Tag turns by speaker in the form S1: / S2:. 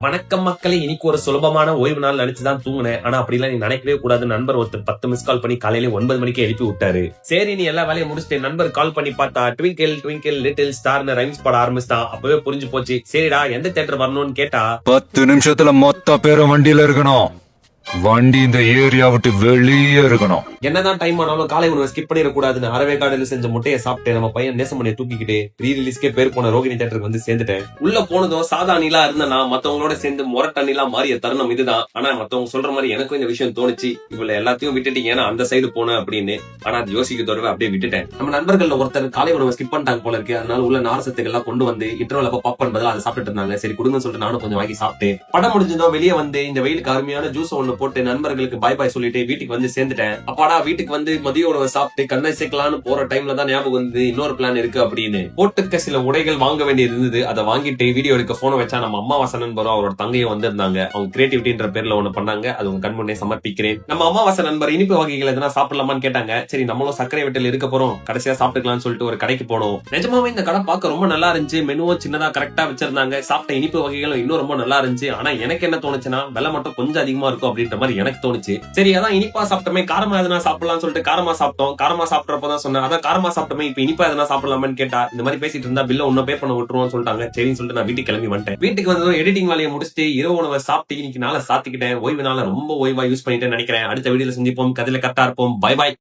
S1: வணக்கம் மக்களே, இன்னைக்கு ஒரு சுலபமான ஓய்வு நாள் நினைச்சுதான் தூங்குனேன். ஆனா அப்படிலாம் நீ நினைக்கவே கூடாது. நண்பர் ஒருத்தர் 10 மிஸ் கால் பண்ணி காலையில 9 மணிக்கு எழுப்பி விட்டாரு. சரி, நீ எல்லா வேலையும் முடிச்சுட்டு நண்பர் கால் பண்ணி பார்த்தா ட்விங்கிள் ட்விங்கிள் லிட்டில் ஸ்டார்னு ரைம்ஸ் பாட ஆரம்பிச்சிட்டான். அப்பவே புரிஞ்சு போச்சு. சரிடா, எந்த தியேட்டர் வரணும்னு கேட்டா
S2: 10 நிமிஷத்துல மொத்த பேரும் வண்டியில இருக்கணும். வண்டி இந்த ஏரியா விட்டு வெளியே இருக்கணும்.
S1: என்னதான் டைம் ஆனாலும் காலை உணவை ஸ்கிப் பண்ணிடக்கூடாதுன்னு அறவே காலையில செஞ்ச முட்டையை சாப்பிட்டு நம்ம பையன் நேசமணியை தூக்கிக்கிட்டு ரீ ரிலீஸ்க்கே பேர் போன ரோகிணி தியேட்டருக்கு வந்து சேர்ந்துட்டேன். உள்ள போனதும் சாதா நீலா இருந்தனா மத்தவங்களோட சேர்ந்து மொரட்ட நீலா மாறிய தருணம் இதுதான். ஆனா மத்தவங்க சொல்ற மாதிரி எனக்கும் இந்த விஷயம் தோணுச்சு. இவ்வளவு எல்லாத்தையும் விட்டுட்டீங்க, ஏன்னா அந்த சைடு போனேன் அப்படின்னு. ஆனா அது யோசிக்க தோறவே அப்படியே விட்டுட்டேன். நம்ம நண்பர்கள் ஒருத்தர் காலை உணவை ஸ்கிப் பண்ணிட்டாங்க போல இருக்கு. அதனால உள்ள நாரசத்துக்கு எல்லாம் கொண்டு வந்து இன்டர்வல் அப்ப பாப்கார்ன் பதிலா அதை சாப்பிட்டு இருந்தாங்க. சரி கொடுங்கன்னு சொல்லிட்டு நானும் கொஞ்சம் வாங்கி சாப்பிட்டேன். படம் முடிஞ்சதும் வெளியே வந்து இந்த வெயிலுக்கு அருமையான ஜூஸ் ஒண்ணு போட்டு நண்பர்களுக்கு பாய் பாய் சொல்லிட்டு வீட்டுக்கு வந்து சேர்ந்துட்டேன். அப்பாடா, வீட்டுக்கு வந்து மதிய உணவை சாப்பிட்டு கண்ணை சேர்க்கலான்னு போற டைம்ல தான் ஞாபகம் வந்து இன்னொரு பிளான் இருக்கு அப்படின்னு. போட்டுக்க சில உடைகள் வாங்க வேண்டியது இருந்தது. அதை வாங்கிட்டு வீடியோ எடுக்க போன வச்சா நம்ம அம்மாவாசை நண்பரும் அவரோட தங்கையும் வந்திருந்தாங்க. அவங்க கிரியேட்டிவிட்டின்ற பேர்ல ஒண்ணு பண்ணாங்க. அது உங்க கண்முன்னே சமர்ப்பிக்கிறேன். நம்ம அம்மாவாசை நண்பர் இனிப்பு வகைகள் எதனா சாப்பிடலாமான்னு கேட்டாங்க. சரி, நம்மளும் சர்க்கரை வீட்டில் இருக்க போறோம், கடைசியா சாப்பிட்டுக்கலாம்னு சொல்லிட்டு ஒரு கடைக்கு போனோம். நிஜமாவே இந்த கடை பார்க்க ரொம்ப நல்லா இருந்துச்சு. மெனுவும் சின்னதா கரெக்டா வச்சிருந்தாங்க. சாப்பிட்ட இனிப்பு வகைகளும் இன்னும் ரொம்ப நல்லா இருந்துச்சு. ஆனா எனக்கு என்ன தோணுச்சுன்னா, விலை மட்டும் கொஞ்சம் அதிகமா இருக்கும் அப்படின்ற மாதிரி எனக்கு தோணுச்சு. சரி, அதான் இனிப்பா சாப்பிட்டோமே, காரமா எதனா சாப்பிடலாம்னு சொல்லிட்டு காரமா சாப்பிட்டோம். காரமா சாப்பிட்றப்பதான் சொன்னேன், அதான் காரமா சாப்பிட்டோமே, இப்ப இனிப்பா எதனா சாப்பிடலாமான்னு கேட்டா, இந்த மாதிரி பேசிட்டு இருந்தா பில்ல ஒன்னும் பே பண்ண விட்டுருவோம்னு சொல்லிட்டாங்க. சரின்னு சொல்லிட்டு நான் வீட்டுக்கு கிளம்பி வந்துட்டேன். வீட்டுக்கு வந்து எடிட்டிங் வேலையை முடிச்சுட்டு இரவு உணவை சாப்பிட்டு இன்னைக்கு நாளை சாத்திக்கிட்டேன். ஓய்வு நாளை ரொம்ப ஓய்வா யூஸ் பண்ணிட்டேன்னு நினைக்கிறேன். அடுத்த வீடியோல சந்திப்போம். கதையில கரெக்டா இருப்போம். Bye bye.